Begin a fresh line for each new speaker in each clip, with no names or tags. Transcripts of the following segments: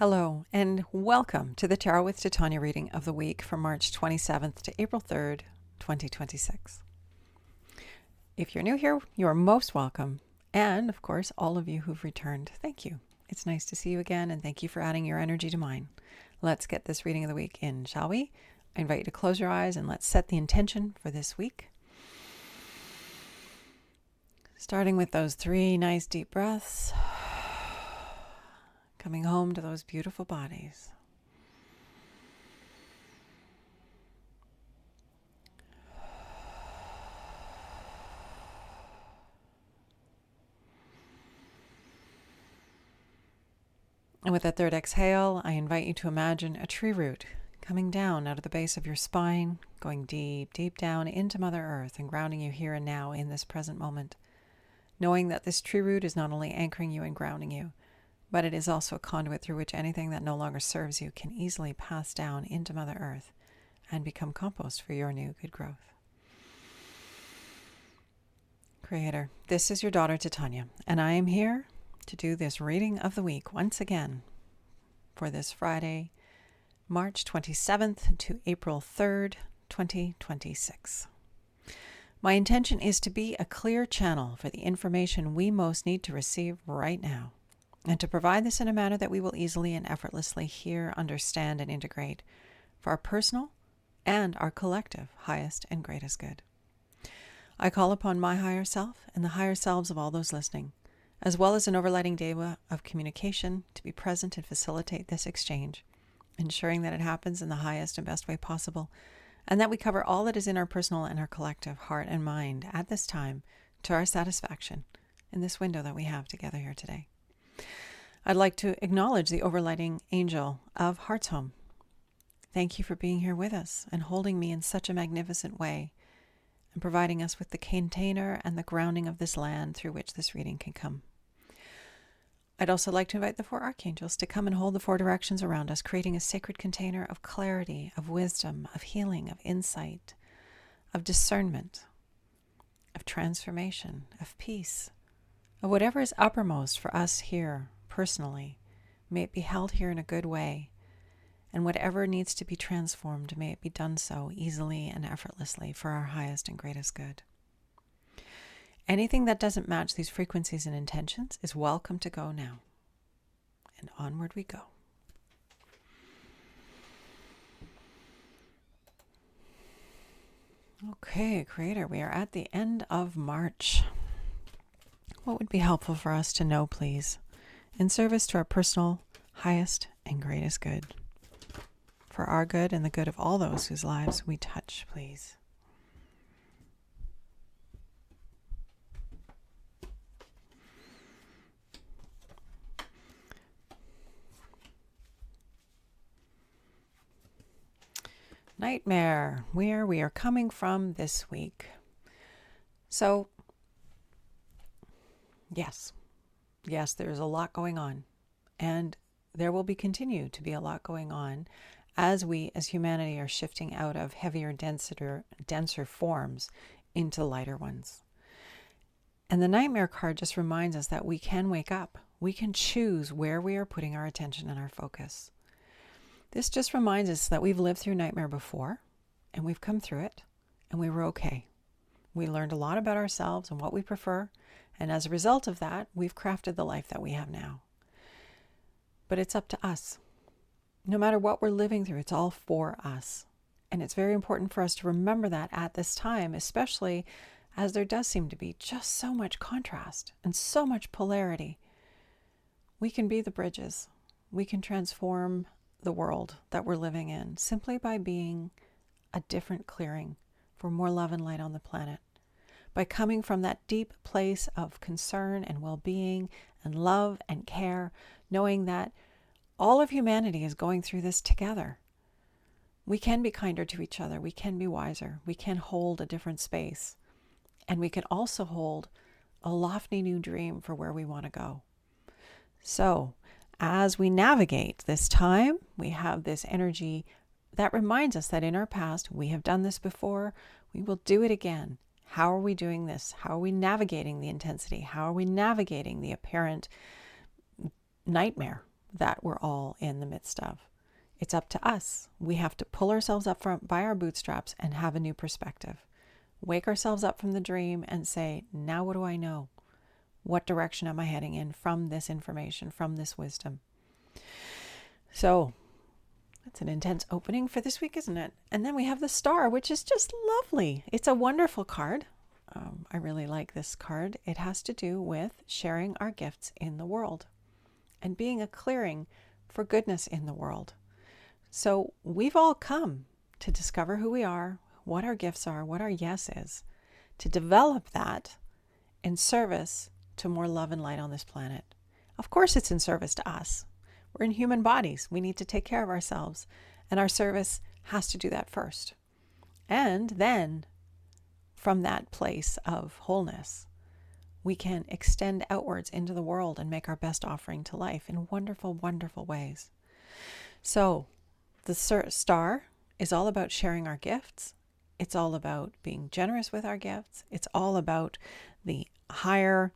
Hello, and welcome to the Tarot with Titania reading of the week from March 27th to April 3rd, 2026. If you're new here, you are most welcome. And, of course, all of you who've returned, thank you. It's nice to see you again, and thank you for adding your energy to mine. Let's get this reading of the week in, shall we? I invite you to close your eyes and let's set the intention for this week. Starting with those 3 nice deep breaths. Coming home to those beautiful bodies. And with that third exhale, I invite you to imagine a tree root coming down out of the base of your spine, going deep, deep down into Mother Earth and grounding you here and now in this present moment. Knowing that this tree root is not only anchoring you and grounding you, but it is also a conduit through which anything that no longer serves you can easily pass down into Mother Earth and become compost for your new good growth. Creator, this is your daughter Titania, and I am here to do this reading of the week once again for this Friday, March 27th to April 3rd, 2026. My intention is to be a clear channel for the information we most need to receive right now, and to provide this in a manner that we will easily and effortlessly hear, understand, and integrate for our personal and our collective highest and greatest good. I call upon my higher self and the higher selves of all those listening, as well as an overlighting deva of communication, to be present and facilitate this exchange, ensuring that it happens in the highest and best way possible, and that we cover all that is in our personal and our collective heart and mind at this time to our satisfaction in this window that we have together here today. I'd like to acknowledge the overlighting angel of Heart's Home. Thank you for being here with us and holding me in such a magnificent way and providing us with the container and the grounding of this land through which this reading can come. I'd also like to invite the 4 archangels to come and hold the 4 directions around us, creating a sacred container of clarity, of wisdom, of healing, of insight, of discernment, of transformation, of peace, of whatever is uppermost for us here personally. May it be held here in a good way, and whatever needs to be transformed, may it be done so easily and effortlessly for our highest and greatest good. Anything that doesn't match these frequencies and intentions is welcome to go now. And onward we go. Okay, Creator, we are at the end of March. What would be helpful for us to know, please, in service to our personal highest and greatest good? For our good and the good of all those whose lives we touch, please. Nightmare, where we are coming from this week. So, yes, there's a lot going on, and there will continue to be a lot going on as we, as humanity, are shifting out of heavier, denser forms into lighter ones. And the Nightmare card just reminds us that we can wake up. We can choose where we are putting our attention and our focus. This just reminds us that we've lived through nightmare before, and we've come through it, and we were okay. We learned a lot about ourselves and what we prefer, and as a result of that, we've crafted the life that we have now. But it's up to us. No matter what we're living through, it's all for us. And it's very important for us to remember that at this time, especially as there does seem to be just so much contrast and so much polarity. We can be the bridges. We can transform the world that we're living in simply by being a different clearing for more love and light on the planet. By coming from that deep place of concern and well-being and love and care, knowing that all of humanity is going through this together. We can be kinder to each other. We can be wiser. We can hold a different space. And we can also hold a lofty new dream for where we want to go. So, as we navigate this time, we have this energy that reminds us that in our past, we have done this before, we will do it again. How are we doing this? How are we navigating the intensity? How are we navigating the apparent nightmare that we're all in the midst of. It's up to us. We have to pull ourselves up by our bootstraps and have a new perspective. Wake ourselves up from the dream and say, now what do I know? What direction am I heading in from this information, from this wisdom? So that's an intense opening for this week, isn't it? And then we have the star, which is just lovely. It's a wonderful card. I really like this card. It has to do with sharing our gifts in the world and being a clearing for goodness in the world. So we've all come to discover who we are, what our gifts are, what our yes is, to develop that in service to more love and light on this planet. Of course, it's in service to us. We're in human bodies. We need to take care of ourselves, and our service has to do that first. And then, from that place of wholeness, we can extend outwards into the world and make our best offering to life in wonderful, wonderful ways. So, the star is all about sharing our gifts. It's all about being generous with our gifts. It's all about the higher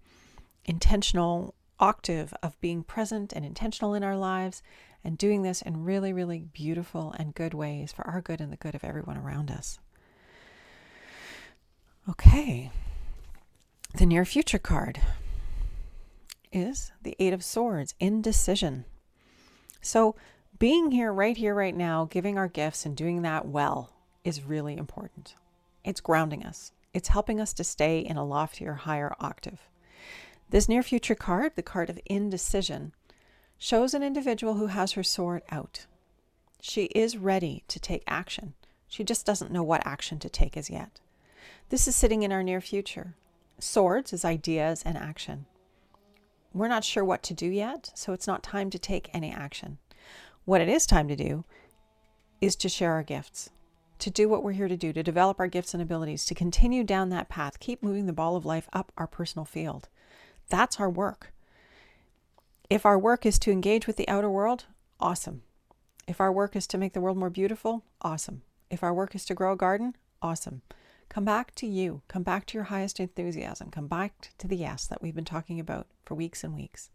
intentional octave of being present and intentional in our lives and doing this in really, really beautiful and good ways for our good and the good of everyone around us. Okay. The near future card is the Eight of Swords, indecision. So being here, right now, giving our gifts and doing that well is really important. It's grounding us. It's helping us to stay in a loftier, higher octave. This near future card, the card of indecision, shows an individual who has her sword out. She is ready to take action. She just doesn't know what action to take as yet. This is sitting in our near future. Swords is ideas and action. We're not sure what to do yet, so it's not time to take any action. What it is time to do is to share our gifts, to do what we're here to do, to develop our gifts and abilities, to continue down that path, keep moving the ball of life up our personal field. That's our work. If our work is to engage with the outer world, awesome. If our work is to make the world more beautiful, awesome. If our work is to grow a garden, awesome. Come back to you. Come back to your highest enthusiasm. Come back to the yes that we've been talking about for weeks and weeks.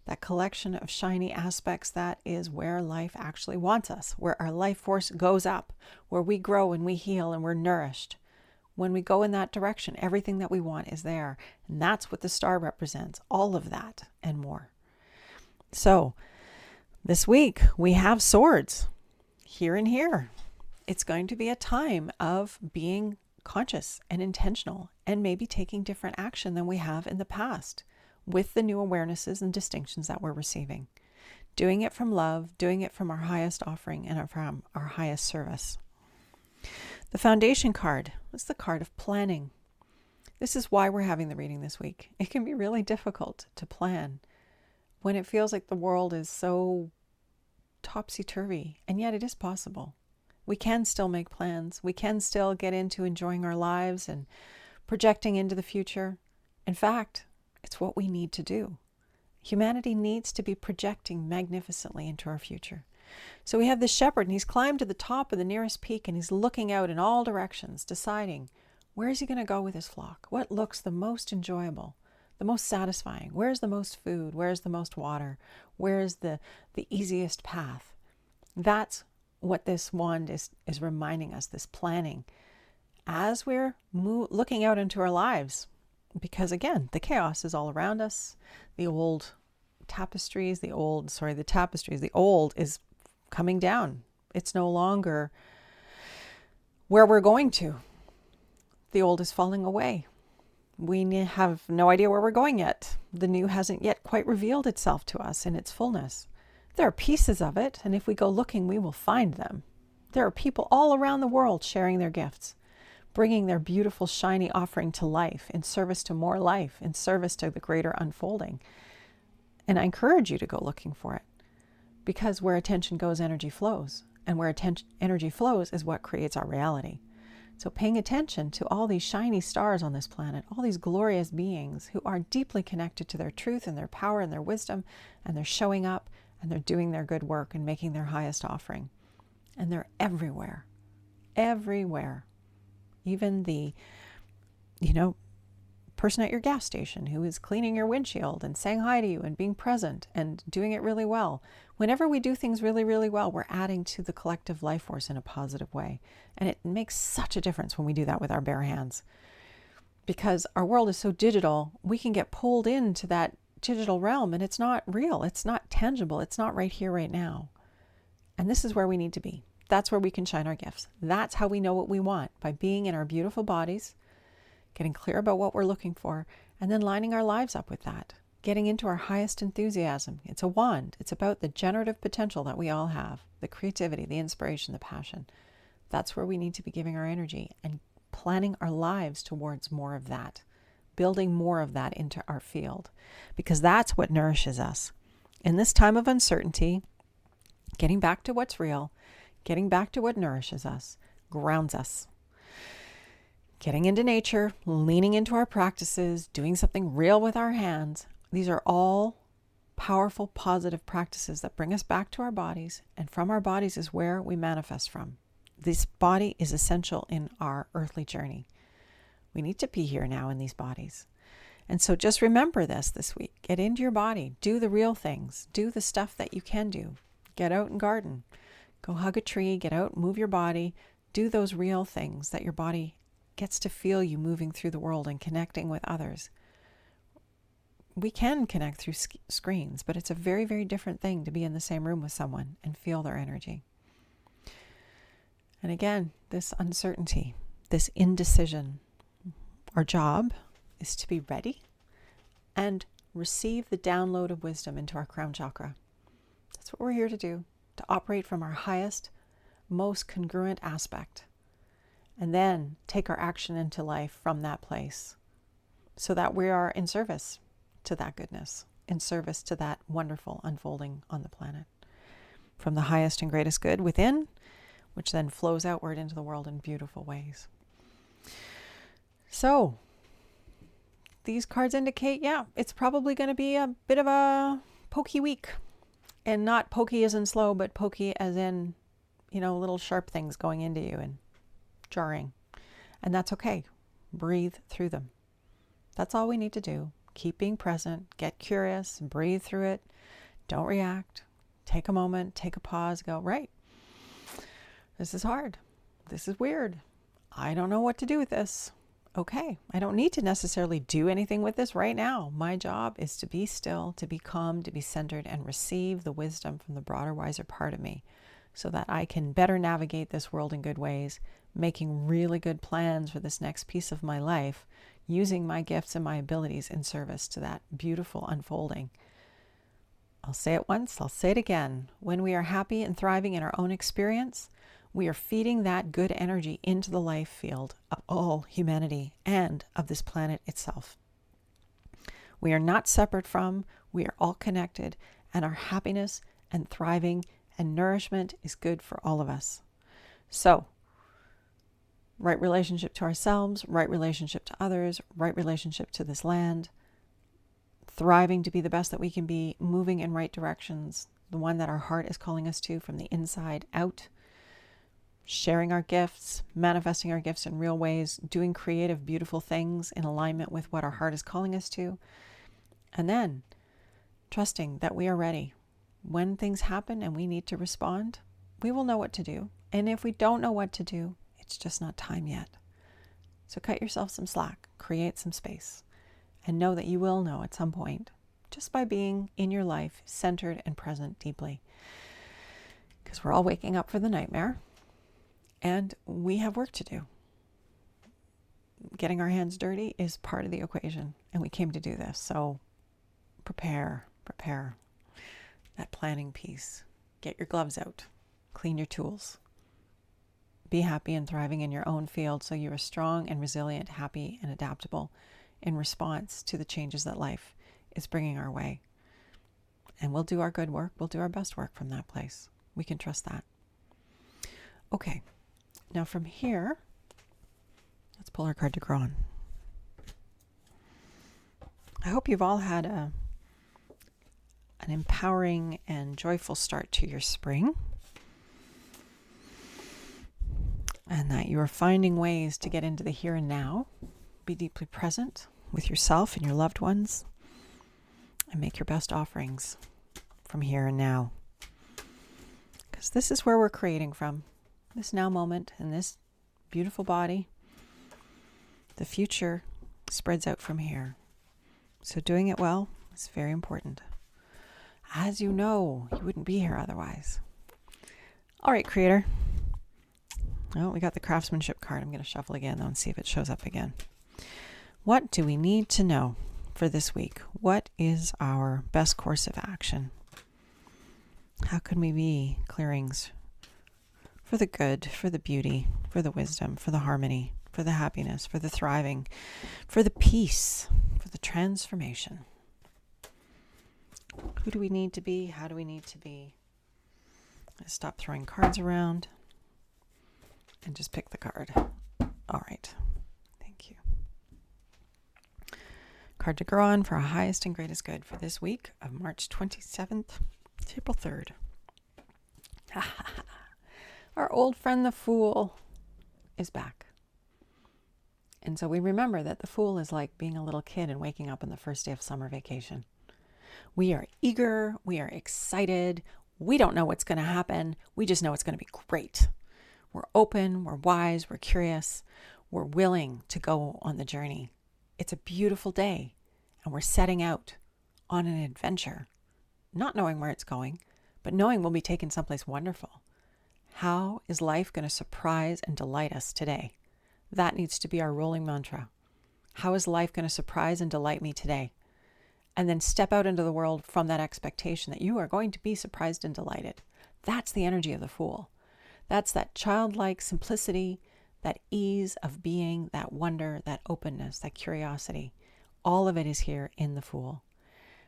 That collection of shiny aspects, that is where life actually wants us, where our life force goes up, where we grow and we heal and we're nourished. When we go in that direction, everything that we want is there. And that's what the star represents, all of that and more. So this week we have swords here and here. It's going to be a time of being conscious and intentional and maybe taking different action than we have in the past with the new awarenesses and distinctions that we're receiving. Doing it from love, doing it from our highest offering and from our highest service. The foundation card is the card of planning. This is why we're having the reading this week. It can be really difficult to plan when it feels like the world is so topsy-turvy, and yet it is possible. We can still make plans. We can still get into enjoying our lives and projecting into the future. In fact, it's what we need to do. Humanity needs to be projecting magnificently into our future. So we have the shepherd, and he's climbed to the top of the nearest peak, and he's looking out in all directions, deciding where is he going to go with his flock? What looks the most enjoyable, the most satisfying? Where's the most food? Where's the most water? Where's the easiest path? That's what this wand is reminding us, this planning, as we're looking out into our lives. Because again, the chaos is all around us. The old is coming down. It's no longer where we're going to. The old is falling away. We have no idea where we're going yet. The new hasn't yet quite revealed itself to us in its fullness. There are pieces of it, and if we go looking, we will find them. There are people all around the world sharing their gifts, bringing their beautiful, shiny offering to life, in service to more life, in service to the greater unfolding. And I encourage you to go looking for it, because where attention goes, energy flows. And where energy flows is what creates our reality. So paying attention to all these shiny stars on this planet, all these glorious beings who are deeply connected to their truth and their power and their wisdom, and they're showing up and they're doing their good work and making their highest offering. And they're everywhere, everywhere. Even the, person at your gas station who is cleaning your windshield and saying hi to you and being present and doing it really well. Whenever we do things really, really well, we're adding to the collective life force in a positive way. And it makes such a difference when we do that with our bare hands. Because our world is so digital, we can get pulled into that digital realm and it's not real. It's not tangible. It's not right here, right now. And this is where we need to be. That's where we can shine our gifts. That's how we know what we want, by being in our beautiful bodies, getting clear about what we're looking for, and then lining our lives up with that, getting into our highest enthusiasm. It's a wand. It's about the generative potential that we all have, the creativity, the inspiration, the passion. That's where we need to be giving our energy and planning our lives towards more of that, building more of that into our field, because that's what nourishes us. In this time of uncertainty, getting back to what's real, getting back to what nourishes us, grounds us. Getting into nature, leaning into our practices, doing something real with our hands. These are all powerful, positive practices that bring us back to our bodies, and from our bodies is where we manifest from. This body is essential in our earthly journey. We need to be here now in these bodies. And so just remember this week. Get into your body. Do the real things. Do the stuff that you can do. Get out and garden. Go hug a tree. Get out, move your body. Do those real things that your body gets to feel you moving through the world and connecting with others. We can connect through screens, but it's a very, very different thing to be in the same room with someone and feel their energy. And again, this uncertainty, this indecision, our job is to be ready and receive the download of wisdom into our crown chakra. That's what we're here to do, to operate from our highest, most congruent aspect, and then take our action into life from that place so that we are in service to that goodness, in service to that wonderful unfolding on the planet from the highest and greatest good within, which then flows outward into the world in beautiful ways. So these cards indicate, it's probably going to be a bit of a pokey week. And not pokey as in slow, but pokey as in, little sharp things going into you and jarring. And that's okay. Breathe through them. That's all we need to do. Keep being present. Get curious. Breathe through it. Don't react. Take a moment. Take a pause. Go, right. This is hard. This is weird. I don't know what to do with this. Okay, I don't need to necessarily do anything with this right now. My job is to be still, to be calm, to be centered, and receive the wisdom from the broader, wiser part of me so that I can better navigate this world in good ways, making really good plans for this next piece of my life, using my gifts and my abilities in service to that beautiful unfolding. I'll say it once, I'll say it again. When we are happy and thriving in our own experience, we are feeding that good energy into the life field of all humanity and of this planet itself. We are not separate from, we are all connected, and our happiness and thriving and nourishment is good for all of us. So, right relationship to ourselves, right relationship to others, right relationship to this land, thriving to be the best that we can be, moving in right directions, the one that our heart is calling us to from the inside out, sharing our gifts, manifesting our gifts in real ways, doing creative, beautiful things in alignment with what our heart is calling us to, and then trusting that we are ready. When things happen and we need to respond, we will know what to do. And if we don't know what to do, it's just not time yet. So cut yourself some slack, create some space, and know that you will know at some point, just by being in your life, centered and present deeply. Because we're all waking up for the nightmare. And we have work to do. Getting our hands dirty is part of the equation, and we came to do this. So prepare that planning piece. Get your gloves out, clean your tools. Be happy and thriving in your own field so you are strong and resilient, happy and adaptable in response to the changes that life is bringing our way. And we'll do our good work. We'll do our best work from that place. We can trust that. Okay. Now from here, let's pull our card to grow on. I hope you've all had an empowering and joyful start to your spring, and that you are finding ways to get into the here and now, be deeply present, with yourself and your loved ones, and make your best offerings from here and now. Because this is where we're creating from, this now moment and this beautiful body. The future spreads out from here. So doing it well is very important. As you know, you wouldn't be here otherwise. All right, Creator. Oh, we got the craftsmanship card. I'm going to shuffle again though and see if it shows up again. What do we need to know for this week? What is our best course of action? How can we be clearings for the good, for the beauty, for the wisdom, for the harmony, for the happiness, for the thriving, for the peace, for the transformation? Who do we need to be? How do we need to be? Let's stop throwing cards around and just pick the card. All right. Thank you. Card to grow on for our highest and greatest good for this week of March 27th to April 3rd. Our old friend, the Fool, is back. And so we remember that the Fool is like being a little kid and waking up on the first day of summer vacation. We are eager. We are excited. We don't know what's going to happen. We just know it's going to be great. We're open. We're wise. We're curious. We're willing to go on the journey. It's a beautiful day, and we're setting out on an adventure, not knowing where it's going, but knowing we'll be taken someplace wonderful. How is life going to surprise and delight us today? That needs to be our rolling mantra. How is life going to surprise and delight me today? And then step out into the world from that expectation that you are going to be surprised and delighted. That's the energy of the Fool. That's that childlike simplicity, that ease of being, that wonder, that openness, that curiosity. All of it is here in the Fool.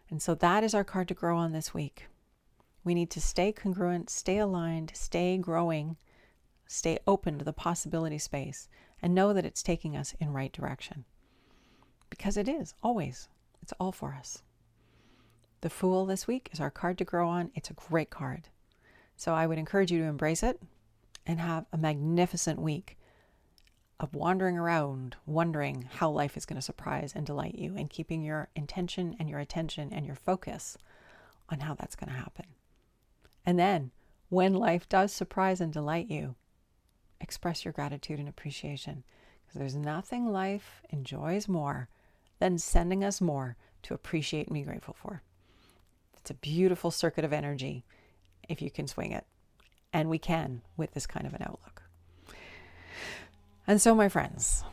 And so that is our card to grow on this week. We need to stay congruent, stay aligned, stay growing, stay open to the possibility space, and know that it's taking us in right direction. Because it is, always. It's all for us. The Fool this week is our card to grow on. It's a great card. So I would encourage you to embrace it and have a magnificent week of wandering around, wondering how life is going to surprise and delight you, and keeping your intention and your attention and your focus on how that's going to happen. And then when life does surprise and delight you, express your gratitude and appreciation, because there's nothing life enjoys more than sending us more to appreciate and be grateful for. It's a beautiful circuit of energy if you can swing it. And we can with this kind of an outlook. And so, my friends,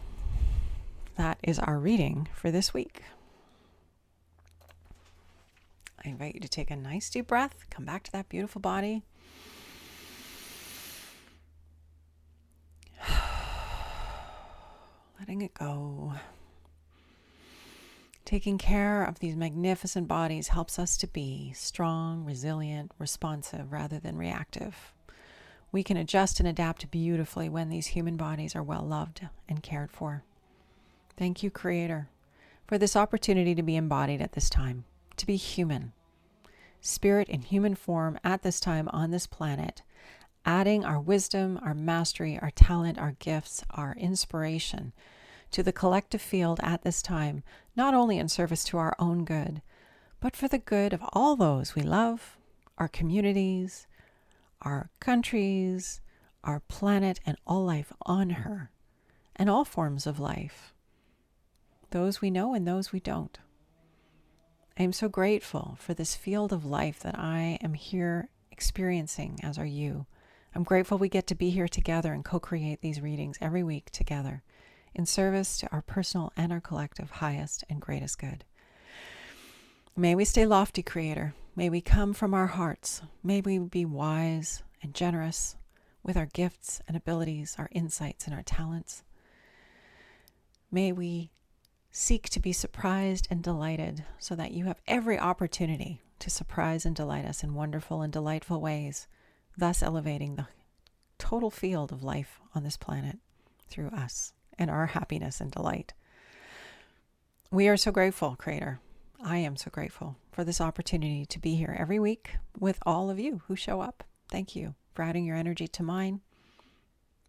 that is our reading for this week. I invite you to take a nice deep breath, come back to that beautiful body. Letting it go. Taking care of these magnificent bodies helps us to be strong, resilient, responsive rather than reactive. We can adjust and adapt beautifully when these human bodies are well loved and cared for. Thank you, Creator, for this opportunity to be embodied at this time, to be human. Spirit in human form at this time on this planet, adding our wisdom, our mastery, our talent, our gifts, our inspiration to the collective field at this time, not only in service to our own good, but for the good of all those we love, our communities, our countries, our planet, and all life on her, and all forms of life, those we know and those we don't. I am so grateful for this field of life that I am here experiencing, as are you. I'm grateful we get to be here together and co-create these readings every week together in service to our personal and our collective highest and greatest good. May we stay lofty, Creator. May we come from our hearts. May we be wise and generous with our gifts and abilities, our insights and our talents. May we seek to be surprised and delighted so that you have every opportunity to surprise and delight us in wonderful and delightful ways, thus elevating the total field of life on this planet through us and our happiness and delight. We are so grateful, Creator. I am so grateful for this opportunity to be here every week with all of you who show up. Thank you for adding your energy to mine,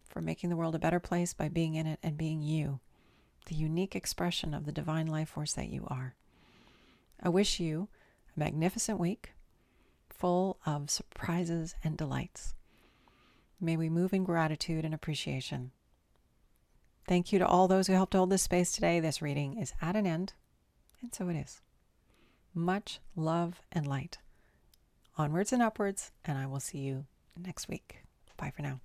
for making the world a better place by being in it and being you. the unique expression of the divine life force that you are. I wish you a magnificent week full of surprises and delights. May we move in gratitude and appreciation. Thank you to all those who helped hold this space today. This reading is at an end, and so it is. Much love and light. Onwards and upwards, and I will see you next week. Bye for now.